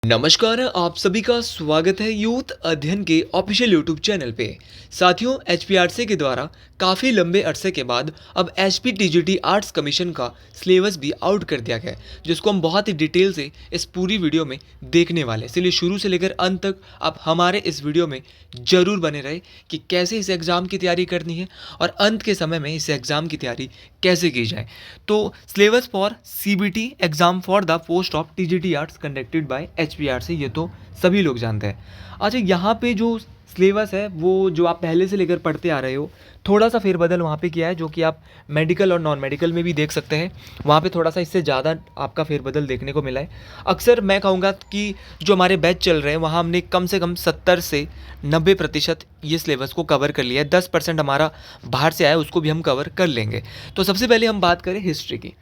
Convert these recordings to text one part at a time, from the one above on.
नमस्कार, आप सभी का स्वागत है यूथ अध्ययन के ऑफिशियल यूट्यूब चैनल पे। साथियों, एचपीआरसी के द्वारा काफ़ी लंबे अरसे के बाद अब एचपीटीजीटी आर्ट्स कमीशन का सिलेबस भी आउट कर दिया गया है, जिसको हम बहुत ही डिटेल से इस पूरी वीडियो में देखने वाले हैं। इसलिए शुरू से लेकर अंत तक आप हमारे इस वीडियो में ज़रूर बने रहे कि कैसे इस एग्ज़ाम की तैयारी करनी है और अंत के समय में इस एग्ज़ाम की तैयारी कैसे की जाए। तो syllabus for CBT exam for the post of TGT arts conducted by HPRC, ये तो सभी लोग जानते हैं। अच्छा, यहाँ पे जो सिलेबस है वो जो आप पहले से लेकर पढ़ते आ रहे हो, थोड़ा सा फेरबदल वहाँ पे किया है, जो कि आप मेडिकल और नॉन मेडिकल में भी देख सकते हैं। वहाँ पे थोड़ा सा इससे ज़्यादा आपका फेरबदल देखने को मिला है। अक्सर मैं कहूँगा कि जो हमारे बैच चल रहे हैं वहाँ हमने कम से कम 70 से 90% ये सिलेबस को कवर कर लिया है। 10% हमारा बाहर से आया है, उसको भी हम कवर कर लेंगे। तो सबसे पहले हम बात करें हिस्ट्री की।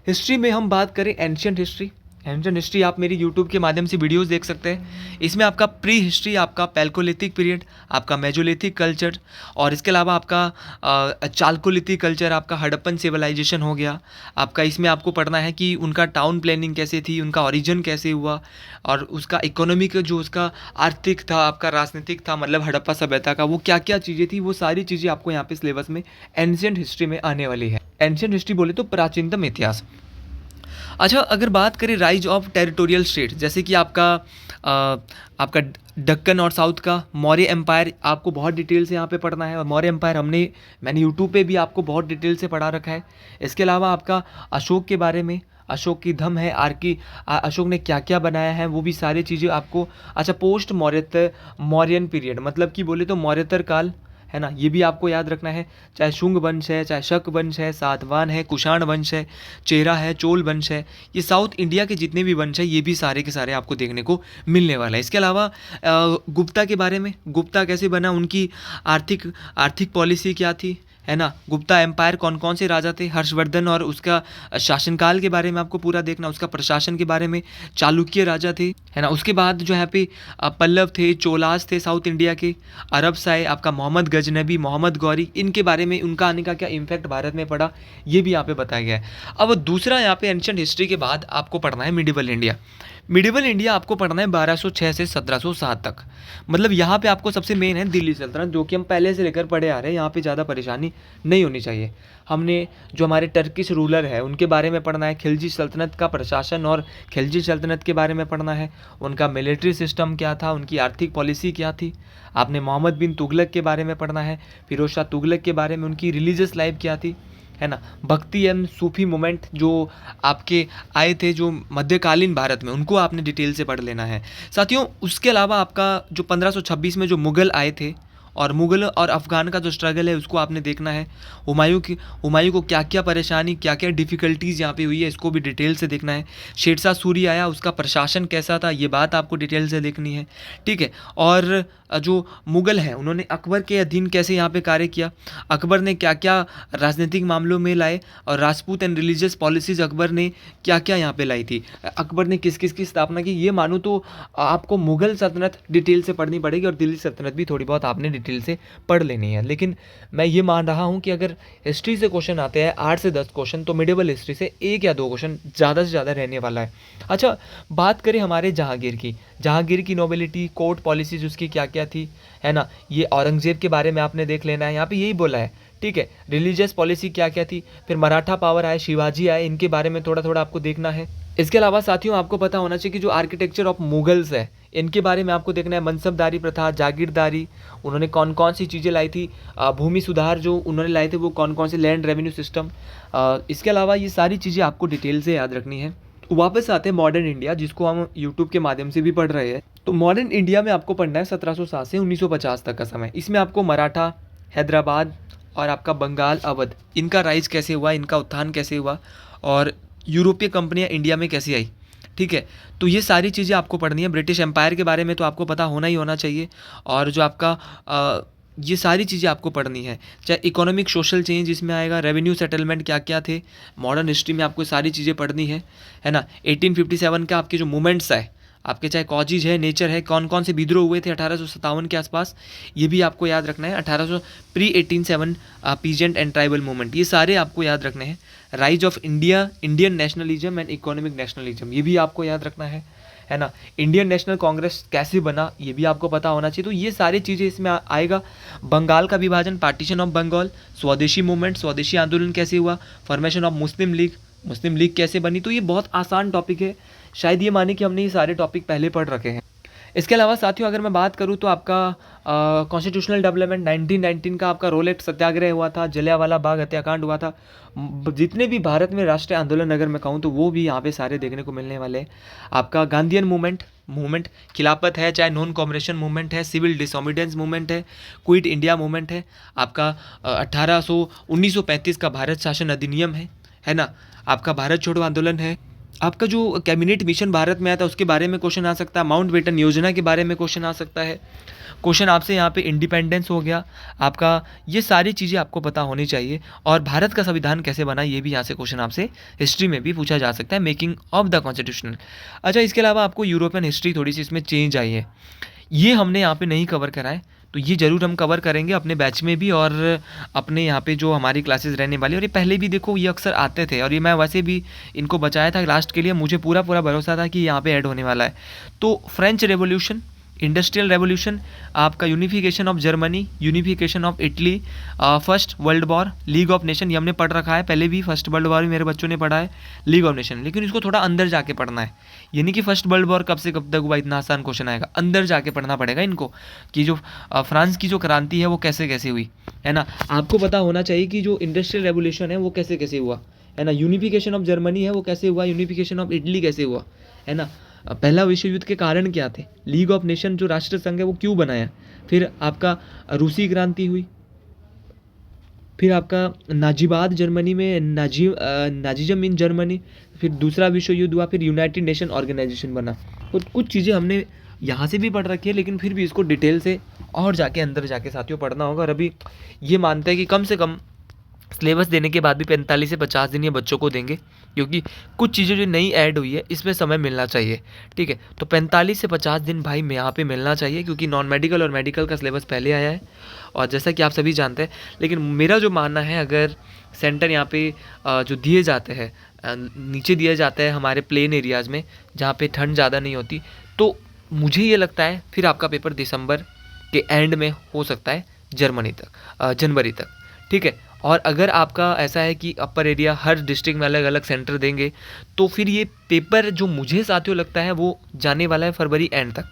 हिस्ट्री में हम बात करें एंशियंट हिस्ट्री। एंशियंट हिस्ट्री आप मेरी यूट्यूब के माध्यम से वीडियोस देख सकते हैं। इसमें आपका प्री हिस्ट्री, आपका पैल्कोलिथिक पीरियड, आपका मेजोलिथिक कल्चर, और इसके अलावा आपका चालकोलिथिक कल्चर, आपका हड़प्पन सिविलाइजेशन हो गया। आपका इसमें आपको पढ़ना है कि उनका टाउन प्लानिंग कैसे थी, उनका ओरिजिन कैसे हुआ, और उसका इकोनॉमिक जो उसका आर्थिक था, आपका राजनीतिक था, मतलब हड़प्पा सभ्यता का वो क्या क्या चीज़ें थी, वो सारी चीज़ें आपको यहाँ पे सिलेबस में एंशियंट हिस्ट्री में आने वाली है। एंशियंट हिस्ट्री बोले तो प्राचीनतम इतिहास। अच्छा, अगर बात करें राइज ऑफ टेरिटोरियल स्टेट, जैसे कि आपका दक्कन और साउथ का मौर्य एम्पायर, आपको बहुत डिटेल से यहाँ पे पढ़ना है। और मौर्य एम्पायर मैंने यूट्यूब पे भी आपको बहुत डिटेल से पढ़ा रखा है। इसके अलावा आपका अशोक के बारे में, अशोक की धम है, अशोक ने क्या क्या बनाया है, वो भी सारी चीज़ें आपको। अच्छा, पोस्ट मौर्यन पीरियड, मतलब कि बोले तो मौर्यतर काल है ना, ये भी आपको याद रखना है। चाहे शुंग वंश है, चाहे शक वंश है, सातवाहन है, कुषाण वंश है, चेरा है, चोल वंश है, ये साउथ इंडिया के जितने भी वंश है ये भी सारे के सारे आपको देखने को मिलने वाला है। इसके अलावा गुप्ता के बारे में, गुप्ता कैसे बना, उनकी आर्थिक पॉलिसी क्या थी, है ना। गुप्ता एम्पायर कौन कौन से राजा थे, हर्षवर्धन और उसका शासनकाल के बारे में आपको पूरा देखना, उसका प्रशासन के बारे में, चालुक्य राजा थे, है ना। उसके बाद जो यहाँ पे पल्लव थे, चोलास थे साउथ इंडिया के, अरब्स आए, आपका मोहम्मद गजनबी, मोहम्मद गौरी, इनके बारे में उनका आने का क्या इम्पैक्ट भारत में पड़ा, ये भी यहाँ पे बताया गया है। अब दूसरा यहाँ पे एंशिएंट हिस्ट्री के बाद आपको पढ़ना है मिडिवल इंडिया। मिडिवल इंडिया आपको पढ़ना है 1206 से 1707 तक। मतलब यहाँ पे आपको सबसे मेन है दिल्ली सल्तनत, जो कि हम पहले से लेकर पढ़े आ रहे हैं। यहाँ पे ज़्यादा परेशानी नहीं होनी चाहिए। हमने जो हमारे टर्किश रूलर है उनके बारे में पढ़ना है, खिलजी सल्तनत का प्रशासन और खिलजी सल्तनत के बारे में पढ़ना है, उनका मिलिट्री सिस्टम क्या था, उनकी आर्थिक पॉलिसी क्या थी। आपने मोहम्मद बिन तुगलक के बारे में पढ़ना है, फिरोज शाह तुगलक के बारे में, उनकी रिलीजियस लाइफ क्या थी, है ना। भक्ति एवं सूफी मूवमेंट जो आपके आए थे जो मध्यकालीन भारत में, उनको आपने डिटेल से पढ़ लेना है साथियों। उसके अलावा आपका जो 1526 में जो मुग़ल आए थे, और मुग़ल और अफ़गान का जो स्ट्रगल है उसको आपने देखना है। हुमायूं को क्या क्या परेशानी, क्या क्या डिफ़िकल्टीज़ यहाँ पे हुई है, इसको भी डिटेल से देखना है। शेरशाह सूरी आया, उसका प्रशासन कैसा था, ये बात आपको डिटेल से देखनी है, ठीक है। और जो मुग़ल हैं उन्होंने अकबर के अधीन कैसे यहाँ पे कार्य किया, अकबर ने क्या क्या राजनीतिक मामलों में लाए, और Rajput and religious policies Akbar ने क्या क्या यहाँ पे लाई थी, अकबर ने किस किस की स्थापना की। ये मानूँ तो आपको मुग़ल सल्तनत डिटेल से पढ़नी पड़ेगी, और दिल्ली सल्तनत भी थोड़ी बहुत आपने डिटेल से पढ़ लेनी है। लेकिन मैं ये मान रहा हूँ कि अगर हिस्ट्री से क्वेश्चन आते हैं 8 से 10 क्वेश्चन, तो मिडिवल हिस्ट्री से 1 या 2 क्वेश्चन ज़्यादा से ज़्यादा रहने वाला है। अच्छा, बात करें हमारे जहांगीर की नोबिलिटी, कोर्ट पॉलिसीज उसकी क्या क्या थी, है ना। ये औरंगजेब के बारे में आपने देख लेना है, यहाँ पे यही बोला है, ठीक है। रिलीजियस पॉलिसी क्या क्या थी, फिर मराठा पावर आए, शिवाजी आए, इनके बारे में थोड़ा थोड़ा आपको देखना है। इसके अलावा साथियों आपको पता होना चाहिए कि जो आर्किटेक्चर ऑफ मुगल्स है, इनके बारे में आपको देखना है। मनसबदारी प्रथा, जागीरदारी, उन्होंने कौन कौन सी चीज़ें लाई थी, भूमि सुधार जो उन्होंने लाए थे वो कौन कौन से, लैंड रेवेन्यू सिस्टम। इसके अलावा ये सारी चीज़ें आपको डिटेल से याद रखनी है। वापस आते हैं मॉडर्न इंडिया, जिसको हम यूट्यूब के माध्यम से भी पढ़ रहे हैं। तो मॉडर्न इंडिया में आपको पढ़ना है 1707 से 1950 तक का समय। इसमें आपको मराठा, हैदराबाद और आपका बंगाल, अवध, इनका राइज कैसे हुआ, इनका उत्थान कैसे हुआ, और यूरोपीय कंपनियां इंडिया में कैसे आई, ठीक है। तो ये सारी चीज़ें आपको पढ़नी है। ब्रिटिश एम्पायर के बारे में तो आपको पता होना ही होना चाहिए, और जो आपका ये सारी चीज़ें आपको पढ़नी है। चाहे इकोनॉमिक सोशल चेंज इसमें आएगा, रेवेन्यू सेटलमेंट क्या क्या थे, मॉडर्न हिस्ट्री में आपको सारी चीज़ें पढ़नी है ना। 1857 का आपके जो मूवमेंट्स है, आपके चाहे कॉजेज है, नेचर है, कौन कौन से विद्रोह हुए थे 1857 के आसपास, ये भी आपको याद रखना है। 1800 pre 1807 peasant and tribal movement, ये सारे आपको याद रखने हैं। Rise of India, Indian nationalism and economic nationalism, ये भी आपको याद रखना है। है ना। इंडियन नेशनल कांग्रेस कैसे बना ये भी आपको पता होना चाहिए। तो ये सारी चीज़ें इसमें आएगा। बंगाल का विभाजन, पार्टीशन ऑफ बंगाल, स्वदेशी मूवमेंट, स्वदेशी आंदोलन कैसे हुआ, फॉर्मेशन ऑफ मुस्लिम लीग कैसे बनी। तो ये बहुत आसान टॉपिक है, शायद ये माने कि हमने ये सारे टॉपिक पहले पढ़ रखे हैं। इसके अलावा साथियों अगर मैं बात करूँ तो आपका कॉन्स्टिट्यूशनल डेवलपमेंट 1919 का आपका रोल एक्ट सत्याग्रह हुआ था, जलियांवाला बाग हत्याकांड हुआ था। जितने भी भारत में राष्ट्रीय आंदोलन अगर मैं कहूँ तो वो भी यहाँ पे सारे देखने को मिलने वाले हैं। आपका गांधीयन मूवमेंट खिलाफत है, चाहे नॉन कॉमरेशन मूवमेंट है, सिविल डिसोबीडियंस मूवमेंट है, क्विट इंडिया मूवमेंट है, आपका 1935 का भारत शासन अधिनियम है ना, आपका भारत छोड़ो आंदोलन है, आपका जो कैबिनेट मिशन भारत में आया था उसके बारे में क्वेश्चन आ सकता है, माउंट बेटन योजना के बारे में क्वेश्चन आ सकता है, क्वेश्चन आपसे यहाँ पे इंडिपेंडेंस हो गया आपका। ये सारी चीज़ें आपको पता होनी चाहिए। और भारत का संविधान कैसे बना ये भी यहाँ से क्वेश्चन आपसे हिस्ट्री में भी पूछा जा सकता है, मेकिंग ऑफ द कॉन्स्टिट्यूशन। अच्छा, इसके अलावा आपको यूरोपियन हिस्ट्री थोड़ी सी इसमें चेंज आई है, ये हमने यहाँ पे नहीं कवर करा है, तो ये ज़रूर हम कवर करेंगे अपने बैच में भी और अपने यहाँ पे जो हमारी क्लासेस रहने वाली। और ये पहले भी देखो ये अक्सर आते थे और ये मैं वैसे भी इनको बचाया था लास्ट के लिए, मुझे पूरा भरोसा था कि यहाँ पे ऐड होने वाला है। तो फ्रेंच रेवोल्यूशन, इंडस्ट्रियल रेवोल्यूशन, आपका unification of Germany, unification of Italy, first world war, league of nation, ये हमने पढ़ रखा है पहले भी, फर्स्ट वर्ल्ड वॉर भी मेरे बच्चों ने पढ़ा है, लीग ऑफ नेशन। लेकिन इसको थोड़ा अंदर जाके पढ़ना है, ये नहीं कि फर्स्ट वर्ल्ड वॉर कब से कब तक हुआ इतना आसान क्वेश्चन आएगा, अंदर जाके पढ़ना पड़ेगा इनको कि जो फ्रांस की जो क्रांति है वो कैसे कैसे हुई, है ना। आपको पता होना चाहिए कि जो इंडस्ट्रियल रेवोल्यूशन है वो कैसे कैसे हुआ, है ना। यूनिफिकेशन ऑफ जर्मनी है वो कैसे हुआ, यूनिफिकेशन ऑफ इटली कैसे हुआ, है ना। पहला विश्व युद्ध के कारण क्या थे, लीग ऑफ नेशन जो राष्ट्र संघ है वो क्यों बनाया, फिर आपका रूसी क्रांति हुई, फिर आपका नाजीबाद जर्मनी में नाजीजम इन जर्मनी, फिर दूसरा विश्व युद्ध हुआ, फिर यूनाइटेड नेशन ऑर्गेनाइजेशन बना। तो कुछ चीज़ें हमने यहाँ से भी पढ़ रखी है, लेकिन फिर भी इसको डिटेल से और जाके अंदर जाके साथियों पढ़ना होगा। और अभी ये मानते हैं कि कम से कम सिलेबस देने के बाद भी 45 से 50 दिन ये बच्चों को देंगे, क्योंकि कुछ चीज़ें जो नई ऐड हुई है इसमें समय मिलना चाहिए, ठीक है। तो 45 से 50 दिन भाई मैं यहाँ पे मिलना चाहिए, क्योंकि नॉन मेडिकल और मेडिकल का सिलेबस पहले आया है और जैसा कि आप सभी जानते हैं। लेकिन मेरा जो मानना है, अगर सेंटर यहाँ पे जो दिए जाते हैं नीचे दिया जाता है हमारे प्लेन एरियाज़ में जहाँ पे ठंड ज़्यादा नहीं होती, तो मुझे ये लगता है फिर आपका पेपर दिसंबर के एंड में हो सकता है, जनवरी तक, ठीक है। और अगर आपका ऐसा है कि अपर एरिया हर डिस्ट्रिक्ट में अलग अलग सेंटर देंगे, तो फिर ये पेपर जो मुझे साथियों लगता है वो जाने वाला है फरवरी एंड तक।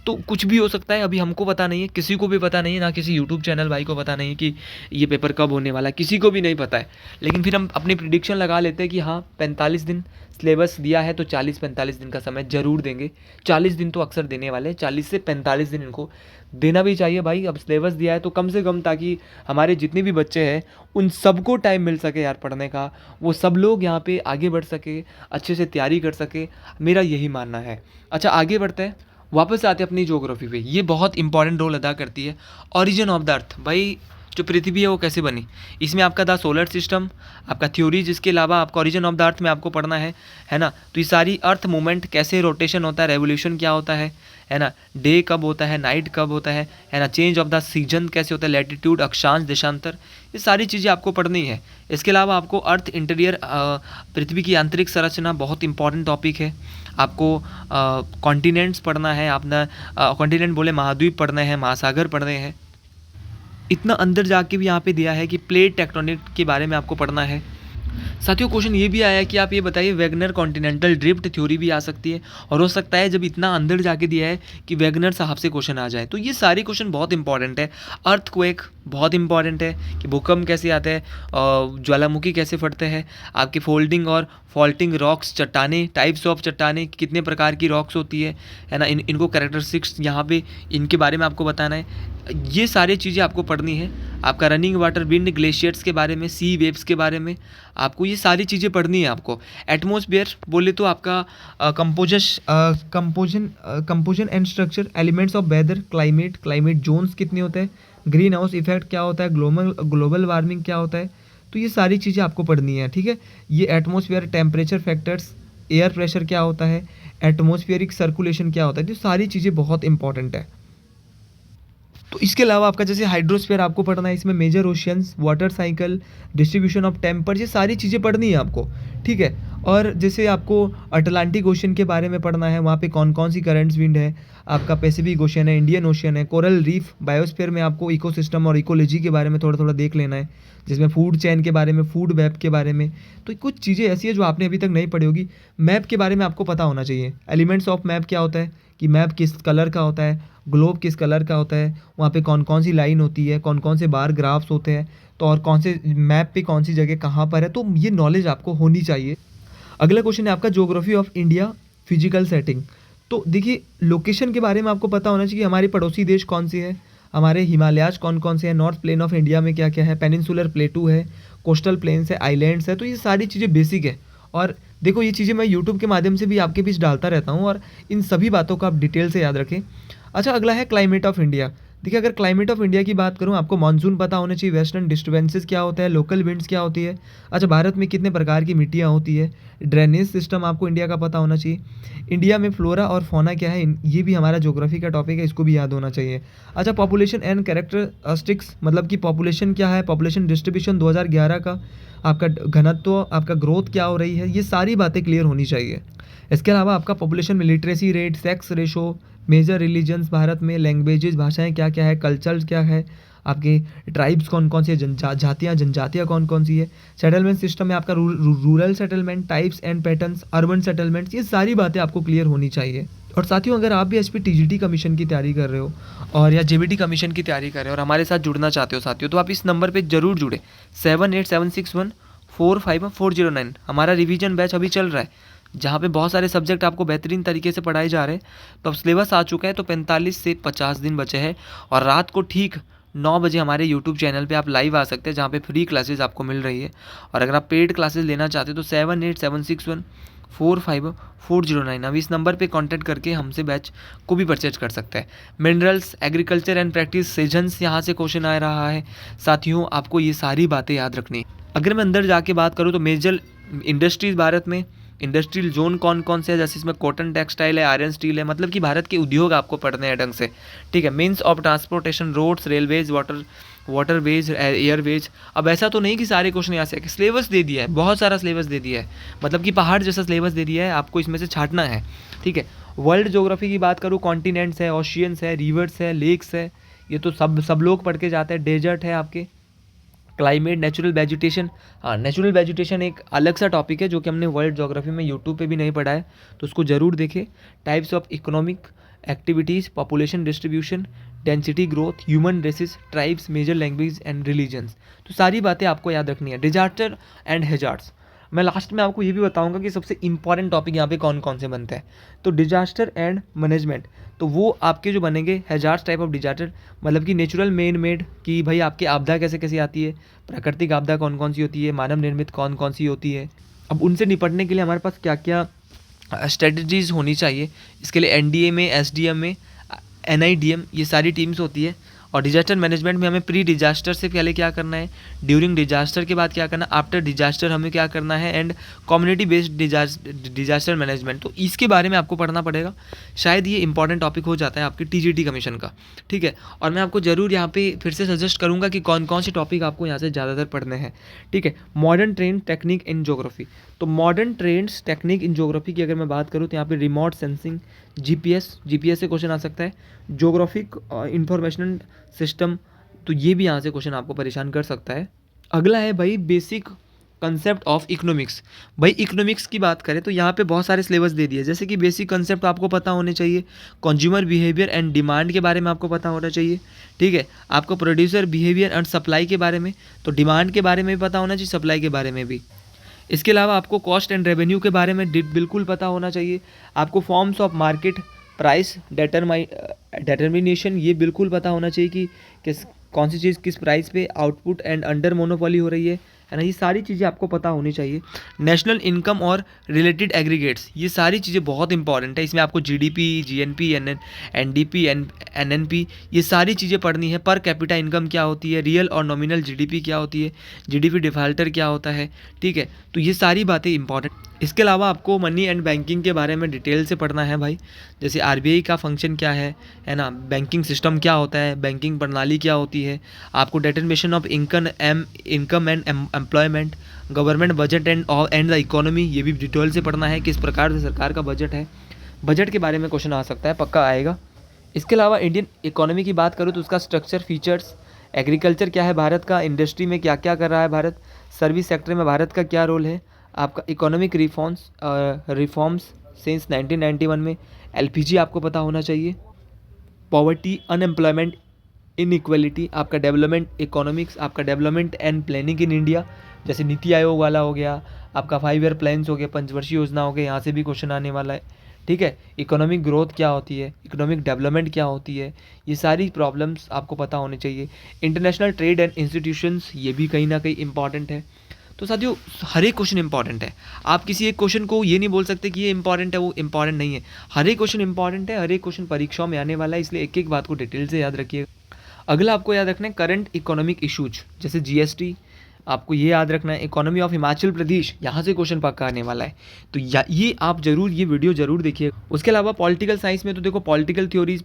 तो कुछ भी हो सकता है, अभी हमको पता नहीं है, किसी को भी पता नहीं है, ना किसी यूट्यूब चैनल भाई को पता नहीं है कि ये पेपर कब होने वाला है, किसी को भी नहीं पता है। लेकिन फिर हम अपनी प्रिडिक्शन लगा लेते हैं कि हाँ 45 दिन सिलेबस दिया है तो 40-45 दिन का समय ज़रूर देंगे। 40 दिन तो अक्सर देने वाले हैं, 40 से 45 दिन इनको देना भी चाहिए भाई। अब सिलेबस दिया है तो कम से कम, ताकि हमारे जितने भी बच्चे हैं उन सबको टाइम मिल सके यार पढ़ने का, वो सब लोग यहाँ पे आगे बढ़ सके, अच्छे से तैयारी कर सके, मेरा यही मानना है। अच्छा, आगे बढ़ते हैं, वापस आते हैं अपनी ज्योग्राफी पे। ये बहुत इंपॉर्टेंट रोल अदा करती है। ओरिजिन ऑफ द अर्थ, भाई जो पृथ्वी है वो कैसे बनी, इसमें आपका द सोलर सिस्टम, आपका थ्योरी, जिसके अलावा आपका ओरिजिन ऑफ द अर्थ में आपको पढ़ना है ना। तो ये सारी अर्थ मूवमेंट, कैसे रोटेशन होता है, रेवोल्यूशन क्या होता है ना, डे कब होता है, नाइट कब होता है ना, चेंज ऑफ द सीजन कैसे होता है, लैटिट्यूड, अक्षांश, देशांतर, ये सारी चीज़ें आपको पढ़नी है। इसके अलावा आपको अर्थ इंटीरियर, पृथ्वी की आंतरिक संरचना बहुत इंपॉर्टेंट टॉपिक है। आपको कॉन्टिनेंट्स पढ़ना है, अपना कॉन्टिनेंट बोले महाद्वीप पढ़ने हैं, महासागर पढ़ने हैं। इतना अंदर जाके भी यहाँ पे दिया है कि प्लेट टेक्टोनिक के बारे में आपको पढ़ना है। साथियों क्वेश्चन ये भी आया कि आप ये बताइए वेगनर कॉन्टिनेंटल ड्रिफ्ट थ्योरी भी आ सकती है, और हो सकता है जब इतना अंदर जाके दिया है कि वेगनर साहब से क्वेश्चन आ जाए। तो ये सारे क्वेश्चन बहुत इंपॉर्टेंट है। अर्थक्वेक बहुत इंपॉर्टेंट है कि भूकंप कैसे आते हैं, ज्वालामुखी कैसे फटते हैं, आपकी फोल्डिंग और फॉल्टिंग रॉक्स, चट्टाने, टाइप्स ऑफ चट्टाने, कितने प्रकार की रॉक्स होती है ना, इनको कैरेक्टरिस्टिक्स यहाँ पे इनके बारे में आपको बताना है। ये सारी चीज़ें आपको पढ़नी है। आपका रनिंग वाटर, विंड, ग्लेशियर्स के बारे में, सी वेव्स के बारे में आपको ये सारी चीज़ें पढ़नी है आपको। एटमॉस्फेयर बोले तो आपका composition and structure, elements of weather, climate zones कितने होते हैं, ग्रीन हाउस इफेक्ट क्या होता है, ग्लोबल वार्मिंग क्या होता है, तो ये सारी चीज़ें आपको पढ़नी है, ठीक है। ये atmosphere, temperature factors, air pressure क्या होता है, एटमॉस्फेरिक सर्कुलेशन क्या होता है, तो सारी चीज़ें बहुत इंपॉर्टेंट है। तो इसके अलावा आपका जैसे हाइड्रोस्फीयर आपको पढ़ना है, इसमें major oceans, water cycle, distribution of temper, ये सारी चीज़ें पढ़नी है आपको, ठीक है। और जैसे आपको अटलांटिक ओशन के बारे में पढ़ना है, वहाँ पे कौन कौन सी करंट्स विंड है, आपका पैसिफिक ओशन है, इंडियन ओशन है, कोरल रीफ, बायोस्फीयर में आपको इकोसिस्टम और इकोलॉजी के बारे में थोड़ा थोड़ा देख लेना है, जिसमें फूड चेन के बारे में, फूड वेब के बारे में। तो कुछ चीज़ें ऐसी है जो आपने अभी तक नहीं पढ़ी होगी। मैप के बारे में आपको पता होना चाहिए। एलिमेंट्स ऑफ मैप क्या होता है, कि मैप किस कलर का होता है, ग्लोब किस कलर का होता है, वहाँ पे कौन कौन सी लाइन होती है, कौन कौन से बार ग्राफ्स होते हैं, तो और कौन से मैप पे कौन सी जगह कहाँ पर है, तो ये नॉलेज आपको होनी चाहिए। अगला क्वेश्चन है आपका geography of India physical setting. तो देखिए लोकेशन के बारे में आपको पता होना चाहिए, हमारे पड़ोसी देश कौन से हैं, हमारे हिमालयाज कौन कौन से हैं, नॉर्थ प्लेन ऑफ इंडिया में क्या क्या है, पेनिनसुलर प्लेटू है, कोस्टल प्लेन्स है, आइलैंड्स है। तो ये सारी चीज़ें बेसिक है, और देखो ये चीज़ें मैं यूट्यूब के माध्यम से भी आपके बीच डालता रहता हूँ, और इन सभी बातों को आप डिटेल से याद रखें। अच्छा, अगला है क्लाइमेट ऑफ इंडिया। देखिए अगर क्लाइमेट ऑफ इंडिया की बात करूँ, आपको मानसून पता होना चाहिए, वेस्टर्न डिस्टर्बेंसेस क्या होता है, लोकल विंड्स क्या होती है। अच्छा, भारत में कितने प्रकार की मिट्टियाँ होती है, ड्रेनेज सिस्टम आपको इंडिया का पता होना चाहिए। इंडिया में फ्लोरा और फौना क्या है, ये भी हमारा ज्योग्राफी का टॉपिक है, इसको भी याद होना चाहिए। अच्छा, पॉपुलेशन एंड कैरेक्टरिस्टिक्स, मतलब कि पॉपुलेशन क्या है, पॉपुलेशन डिस्ट्रीब्यूशन 2011 का, आपका घनत्व, आपका ग्रोथ क्या हो रही है, ये सारी बातें क्लियर होनी चाहिए। इसके अलावा आपका पॉपुलेशन में literacy rate, sex ratio, major religions Bharat में, लैंग्वेजेस, भाषाएं क्या क्या है, कल्चर्स क्या है, आपके ट्राइब्स कौन कौन सी है, जनजातियाँ कौन कौन सी है, सेटलमेंट सिस्टम में आपका rural settlement, types and patterns, urban settlements, ये सारी बातें आपको क्लियर होनी चाहिए। और साथियों, अगर आप भी एचपी टीजीटी कमीशन की तैयारी कर रहे हो और या जेबीटी कमीशन की तैयारी कर रहे हो और हमारे साथ जुड़ना चाहते हो साथियों, तो आप इस नंबर पर जरूर जुड़े, 7876145409। हमारा रिवीजन बैच अभी चल रहा है, जहाँ पे बहुत सारे सब्जेक्ट आपको बेहतरीन तरीके से पढ़ाए जा रहे हैं। तो अब सिलेबस आ चुका है, तो 45 से 50 दिन बचे हैं, और रात को ठीक 9 बजे हमारे यूट्यूब चैनल पे आप लाइव आ सकते हैं, जहाँ पे फ्री क्लासेस आपको मिल रही है। और अगर आप पेड क्लासेस लेना चाहते हो तो 7876145409, अब इस नंबर पे कांटेक्ट करके हमसे बैच को भी परचेज कर सकते हैं। Minerals, agriculture and practice, seasons, यहाँ से क्वेश्चन आ रहा है साथियों, आपको ये सारी बातें याद रखनी है। अगर मैं अंदर जाके बात करूँ तो मेजर इंडस्ट्रीज भारत में, इंडस्ट्रियल जोन कौन कौन से है, जैसे इसमें कॉटन टेक्सटाइल है, आयरन स्टील है, मतलब कि भारत के उद्योग आपको पढ़ने हैं ढंग से, ठीक है। Means of transportation, roads, railways, waterways, airways. अब ऐसा तो नहीं कि सारे क्वेश्चन यहाँ से, सिलेबस दे दिया है, बहुत सारा सिलेबस दे दिया है, मतलब कि पहाड़ जैसा सिलेबस दे दिया है, आपको इसमें से छांटना है, ठीक है। वर्ल्ड ज्योग्राफी की बात करूँ, कॉन्टिनेंट्स है, ओशियंस है, रिवर्स है, लेक्स है, ये तो सब लोग पढ़ के जाते हैं। डेजर्ट है आपके, क्लाइमेट, नेचुरल वेजिटेशन। हाँ, नेचुरल वेजिटेशन एक अलग सा टॉपिक है जो कि हमने वर्ल्ड ज्योग्राफी में यूट्यूब पे भी नहीं पढ़ा है, तो उसको ज़रूर देखें। Types of economic activities, population distribution, density growth, human races, tribes, major language and religions, तो सारी बातें आपको याद रखनी है। डिजास्टर एंड हैजार्ड्स, मैं लास्ट में आपको ये भी बताऊंगा कि सबसे इंपॉर्टेंट टॉपिक यहाँ पे कौन कौन से बनते हैं। तो डिजास्टर एंड मैनेजमेंट, तो वो आपके जो बनेंगे हैजार्ड्स टाइप ऑफ डिजास्टर, मतलब कि नेचुरल मैन मेड, कि भाई आपकी आपदा कैसे कैसे आती है, प्राकृतिक आपदा कौन कौन सी होती है, मानव निर्मित कौन कौन सी होती है। अब उनसे निपटने के लिए हमारे पास क्या क्या स्ट्रेटजीज होनी चाहिए, इसके लिए एनडीए में, एसडीएम में, एनआईडीएम, ये सारी टीम्स होती है। और डिजास्टर मैनेजमेंट में हमें प्री डिजास्टर से पहले क्या करना है, ड्यूरिंग डिजास्टर के बाद क्या करना है, आफ्टर डिजास्टर हमें क्या करना है, and community based disaster management, तो इसके बारे में आपको पढ़ना पड़ेगा। शायद ये इंपॉर्टेंट टॉपिक हो जाता है आपके टीजीटी कमीशन का, ठीक है। और मैं आपको ज़रूर यहाँ पे फिर से सजेस्ट करूँगा कि कौन कौन से टॉपिक आपको यहाँ से ज़्यादातर पढ़ने हैं, ठीक है। Modern trend technique in geography, तो modern trends technique in geography की अगर मैं बात करूँ तो यहाँ पे रिमोट सेंसिंग, जीपीएस से क्वेश्चन आ सकता है, ज्योग्राफिक इंफॉर्मेशन सिस्टम, तो ये भी यहाँ से क्वेश्चन आपको परेशान कर सकता है। अगला है भाई बेसिक कंसेप्ट ऑफ इकोनॉमिक्स। भाई इकोनॉमिक्स की बात करें तो यहाँ पे बहुत सारे सिलेबस दे दिए, जैसे कि बेसिक कंसेप्ट आपको पता होने चाहिए, कंज्यूमर बिहेवियर एंड डिमांड के बारे में आपको पता होना चाहिए, ठीक है। आपको प्रोड्यूसर बिहेवियर एंड सप्लाई के बारे में, तो डिमांड के बारे में भी पता होना चाहिए, सप्लाई के बारे में भी। इसके अलावा आपको कॉस्ट एंड रेवेन्यू के बारे में बिल्कुल पता होना चाहिए। आपको forms of market, price determination, ये बिल्कुल पता होना चाहिए कि कौन सी चीज़ किस प्राइस पे आउटपुट एंड अंडर मोनोपोली हो रही है ना, ये सारी चीज़ें आपको पता होनी चाहिए। नेशनल इनकम और रिलेटेड एग्रीगेट्स, ये सारी चीज़ें बहुत इंपॉर्टेंट है, इसमें आपको जीडीपी, जीएनपी, एनडीपी, एनएनपी, ये सारी चीज़ें पढ़नी है। पर कैपिटा इनकम क्या होती है, रियल और नॉमिनल जीडीपी क्या होती है, जीडीपी डिफाल्टर क्या होता है, ठीक है। तो ये सारी बातें इंपॉर्टेंट। इसके अलावा आपको मनी एंड बैंकिंग के बारे में डिटेल से पढ़ना है भाई, जैसे आरबीआई का फंक्शन क्या है ना, बैंकिंग सिस्टम क्या होता है, बैंकिंग प्रणाली क्या होती है, आपको determination of income and employment, government budget and the economy, ये भी डिटेल से पढ़ना है, किस प्रकार से सरकार का बजट है, बजट के बारे में क्वेश्चन आ सकता है, पक्का आएगा। इसके अलावा इंडियन इकोनॉमी की बात करूँ तो उसका स्ट्रक्चर, फीचर्स, एग्रीकल्चर क्या है भारत का, इंडस्ट्री में क्या क्या कर रहा है भारत, सर्विस सेक्टर में भारत का क्या रोल है, आपका इकोनॉमिक रिफॉर्म्स सिंस 1991 में, एलपीजी आपको पता होना चाहिए, पॉवर्टी, अनएम्प्लॉयमेंट, इनइक्वलिटी, आपका डेवलपमेंट इकोनॉमिक्स, आपका development and planning in India, जैसे नीति आयोग वाला हो गया, आपका 5 ईयर प्लान्स हो गया, पंचवर्षीय योजना हो गया, यहाँ से भी क्वेश्चन आने वाला है, ठीक है। इकोनॉमिक ग्रोथ क्या होती है, इकोनॉमिक डेवलपमेंट क्या होती है, ये सारी प्रॉब्लम्स आपको पता होनी चाहिए। इंटरनेशनल ट्रेड एंड इंस्टीट्यूशंस, ये भी कहीं ना कहीं इंपॉर्टेंट है। तो साथियों, हर एक क्वेश्चन इंपॉर्टेंट है, आप किसी एक क्वेश्चन को ये नहीं बोल सकते कि ये इंपॉर्टेंट है वो इंपॉर्टेंट नहीं है, हर एक क्वेश्चन इंपॉर्टेंट है, हर एक क्वेश्चन परीक्षाओं में आने वाला है, इसलिए एक एक बात को डिटेल से याद रखिए। अगला आपको याद रखना है करंट इकोनॉमिक इशूज, जैसे जीएसटी, आपको ये याद रखना है, इकोनॉमी ऑफ हिमाचल प्रदेश, यहाँ से क्वेश्चन पक्का आने वाला है, तो ये आप जरूर ये वीडियो जरूर देखिए। उसके अलावा पॉलिटिकल साइंस में तो देखो पॉलिटिकल थ्योरीज,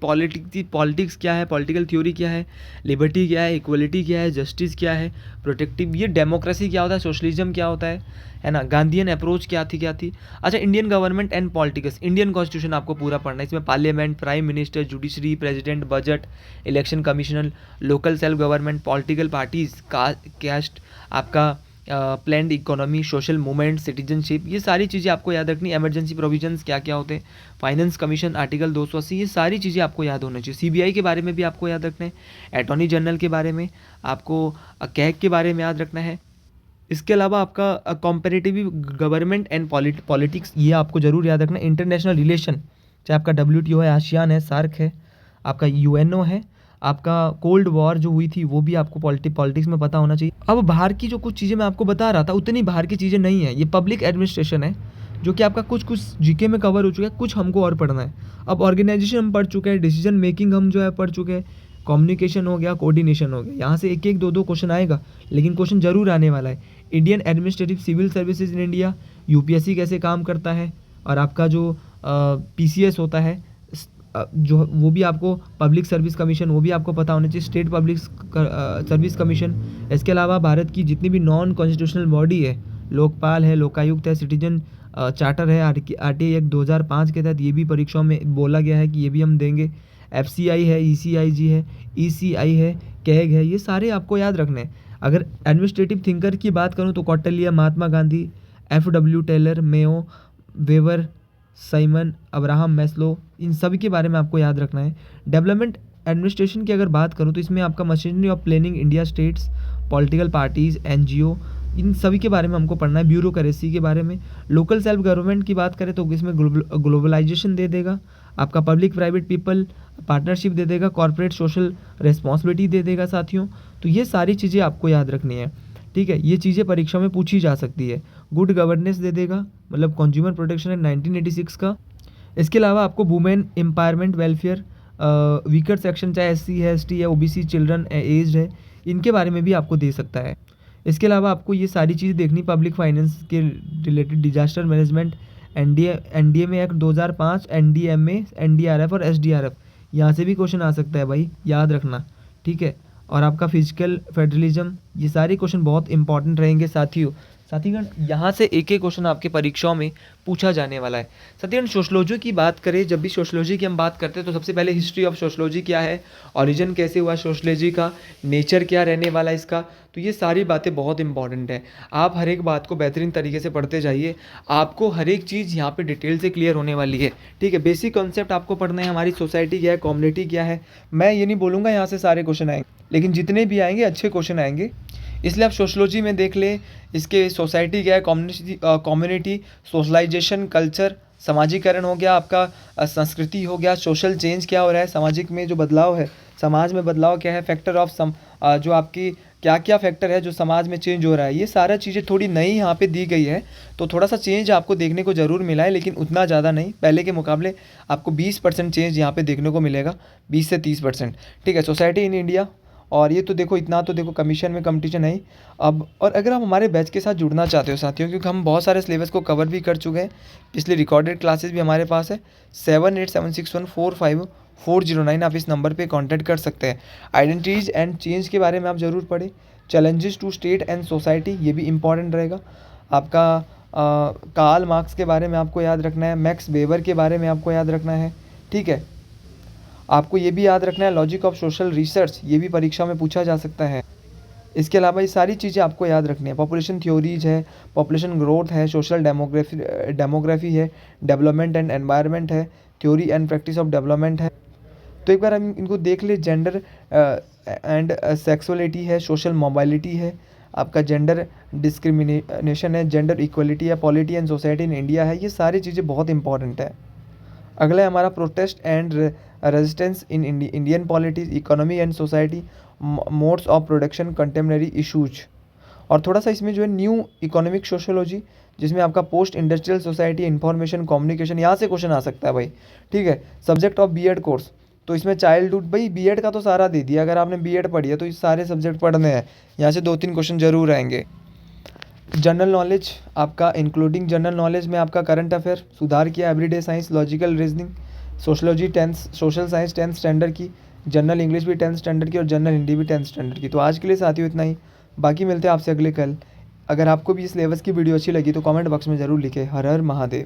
पॉलिटिक्स क्या है, पॉलिटिकल थ्योरी क्या है, लिबर्टी क्या है, इक्वलिटी क्या है, जस्टिस क्या है, प्रोटेक्टिव, ये डेमोक्रेसी क्या होता है, सोशलिज्म क्या होता है ना, गांधीयन अप्रोच क्या थी। अच्छा, Indian government and politics, Indian constitution आपको पूरा पढ़ना है, इसमें parliament, prime minister, judiciary, president, budget, election commissioner, local self government, political parties, caste, आपका planned economy, social movement, citizenship, ये सारी चीज़ें आपको याद रखनी। इमरजेंसी प्रोविजंस क्या क्या होते हैं, फाइनेंस कमीशन, आर्टिकल 280, ये सारी चीज़ें आपको याद होनी चाहिए। सीबीआई के बारे में भी आपको याद रखना है, अटॉर्नी जनरल के बारे में, आपको कैग के बारे में याद रखना है। इसके अलावा आपका कॉम्पेरेटिव गवर्नमेंट एंड पॉलिटिक्स, ये आपको जरूर याद रखना है। इंटरनेशनल रिलेशन, चाहे आपका WTO है, आसियान है, सार्क है, आपका UNO है, आपका कोल्ड वॉर जो हुई थी वो भी आपको पॉलिटिक्स में पता होना चाहिए। अब बाहर की जो कुछ चीज़ें मैं आपको बता रहा था उतनी बाहर की चीज़ें नहीं है, ये पब्लिक एडमिनिस्ट्रेशन है जो कि आपका कुछ जीके में कवर हो चुका है, कुछ हमको और पढ़ना है। अब ऑर्गेनाइजेशन हम पढ़ चुके हैं, डिसीजन मेकिंग हम जो है पढ़ चुके हैं, कम्युनिकेशन हो गया, कोऑर्डिनेशन हो गया, यहाँ से एक एक दो क्वेश्चन आएगा, लेकिन क्वेश्चन जरूर आने वाला है। Indian administrative civil services in India, UPSC कैसे काम करता है, और आपका जो PCS होता है जो वो भी आपको, पब्लिक सर्विस कमीशन, वो भी आपको पता होना चाहिए, स्टेट पब्लिक सर्विस कमीशन। इसके अलावा भारत की जितनी भी नॉन कॉन्स्टिट्यूशनल बॉडी है, लोकपाल है, लोकायुक्त है, सिटीजन चार्टर है, RTA एक्ट 2005 के तहत ये भी परीक्षाओं में बोला गया है कि ये भी हम देंगे। FCI है, ECIG है, ECI है, कैग है, ये सारे आपको याद रखने हैं। अगर एडमिनिस्ट्रेटिव थिंकर की बात करूँ तो Kautilya, Mahatma Gandhi, FW Taylor, Mayo, Weber, Simon, Abraham Maslow, इन सभी के बारे में आपको याद रखना है। डेवलपमेंट एडमिनिस्ट्रेशन की अगर बात करूँ तो इसमें आपका machinery of planning, India states, political parties, NGO, इन सभी के बारे में हमको पढ़ना है। ब्यूरोक्रेसी के बारे में। लोकल सेल्फ गवर्नमेंट की बात करें तो इसमें ग्लोबलाइजेशन दे देगा, आपका पब्लिक प्राइवेट पीपल पार्टनरशिप दे देगा, कॉर्पोरेट सोशल रिस्पॉन्सिबिलिटी दे देगा साथियों। तो ये सारी चीज़ें आपको याद रखनी है, ठीक है, ये चीज़ें परीक्षा में पूछी जा सकती है। गुड गवर्नेंस दे देगा, मतलब कंज्यूमर प्रोटेक्शन एक्ट 1986 का। इसके अलावा आपको women empowerment, welfare, weaker section, चाहे SC है, ST है, OBC, चिल्ड्रन, एज्ड है, इनके बारे में भी आपको दे सकता है। इसके अलावा आपको ये सारी चीज़ें देखनी, पब्लिक फाइनेंस के related, disaster management, NDMA act 2005, NDMA, NDRF और SDRF, यहाँ से भी क्वेश्चन आ सकता है भाई, याद रखना, ठीक है। और आपका फिजिकल फेडरलिज्म, ये सारे क्वेश्चन बहुत इंपॉर्टेंट रहेंगे साथियों। साथीगण, यहाँ से एक एक क्वेश्चन आपके परीक्षाओं में पूछा जाने वाला है। साथीगण, सोशलॉजी की बात करें, जब भी सोशलॉजी की हम बात करते हैं तो सबसे पहले हिस्ट्री ऑफ सोशलॉजी क्या है, ओरिजिन कैसे हुआ सोशलॉजी का, नेचर क्या रहने वाला है इसका, तो ये सारी बातें बहुत इंपॉर्टेंट है। आप हर एक बात को बेहतरीन तरीके से पढ़ते जाइए, आपको हर एक चीज़ यहाँ पे डिटेल से क्लियर होने वाली है, ठीक है। बेसिक कॉन्सेप्ट आपको पढ़ना है, हमारी सोसाइटी क्या है, कम्युनिटी क्या है। मैं ये नहीं बोलूँगा यहाँ से सारे क्वेश्चन आएंगे, लेकिन जितने भी आएंगे अच्छे क्वेश्चन आएंगे, इसलिए आप सोशलॉजी में देख ले, इसके सोसाइटी क्या है, कम्युनिटी, सोशलाइजेशन, कल्चर, समाजीकरण हो गया, आपका संस्कृति हो गया, सोशल चेंज क्या हो रहा है, सामाजिक में जो बदलाव है, समाज में बदलाव क्या है, फैक्टर ऑफ जो आपकी क्या क्या फैक्टर है जो समाज में चेंज हो रहा है, ये सारा चीज़ें थोड़ी नई यहाँ पे दी गई है, तो थोड़ा सा चेंज आपको देखने को ज़रूर मिला है, लेकिन उतना ज़्यादा नहीं, पहले के मुकाबले आपको 20% चेंज यहाँ पे देखने को मिलेगा, 20 से 30%, ठीक है। सोसाइटी इन इंडिया, और ये तो देखो, इतना तो देखो कमीशन में कंपटीशन है अब। और अगर आप हमारे बैच के साथ जुड़ना चाहते हो साथियों, क्योंकि हम बहुत सारे सिलेबस को कवर भी कर चुके हैं, पिछले रिकॉर्डेड क्लासेस भी हमारे पास है, 78761451 409 आप इस नंबर पे कांटेक्ट कर सकते हैं। आइडेंटिटीज़ एंड चेंज के बारे में आप ज़रूर पढ़ें। Challenges to state and society, ये भी इम्पॉर्टेंट रहेगा आपका। कार्ल मार्क्स के बारे में आपको याद रखना है, मैक्स वेबर के बारे में आपको याद रखना है, ठीक है। आपको ये भी याद रखना है लॉजिक ऑफ सोशल रिसर्च, ये भी परीक्षा में पूछा जा सकता है। इसके अलावा ये सारी चीज़ें आपको याद रखनी है। पॉपुलेशन थ्योरीज है, पॉपुलेशन ग्रोथ है, सोशल डेमोग्राफी है, डेवलपमेंट एंड एनवायरनमेंट है, theory and practice of development है। तो एक बार हम इनको देख ले। जेंडर एंड सेक्सुअलिटी है, सोशल मोबाइलिटी है, आपका जेंडर डिस्क्रिमिनेशन है, जेंडर इक्वलिटी है, polity and society in India है। ये सारी चीज़ें बहुत इंपॉर्टेंट है। अगला है हमारा protest and resistance in Indian politics, economy and society, modes of production, contemporary issues. और थोड़ा सा इसमें जो है न्यू इकोनॉमिक सोशोलॉजी, जिसमें आपका post industrial society, information communication, यहाँ से क्वेश्चन आ सकता है भाई, ठीक है। सब्जेक्ट ऑफ बीएड कोर्स, तो इसमें चाइल्डहुड, भाई बीएड का तो सारा दे दिया। अगर आपने बीएड पढ़ी है तो ये सारे सब्जेक्ट पढ़ने हैं, यहाँ से 2-3 क्वेश्चन जरूर आएंगे। जनरल नॉलेज आपका, इंक्लूडिंग जनरल नॉलेज में आपका करंट अफेयर सुधार किया, everyday science, logical reasoning, sociology 10th, social science 10th standard की, जनरल इंग्लिश भी 10th स्टैंडर्ड की और जनरल हिंदी भी 10th स्टैंडर्ड की। तो आज के लिए साथियों इतना ही, बाकी मिलते हैं आपसे अगले कल। अगर आपको भी इस सिलेबस की वीडियो अच्छी लगी तो कमेंट बॉक्स में ज़रूर लिखें। हर हर महादेव।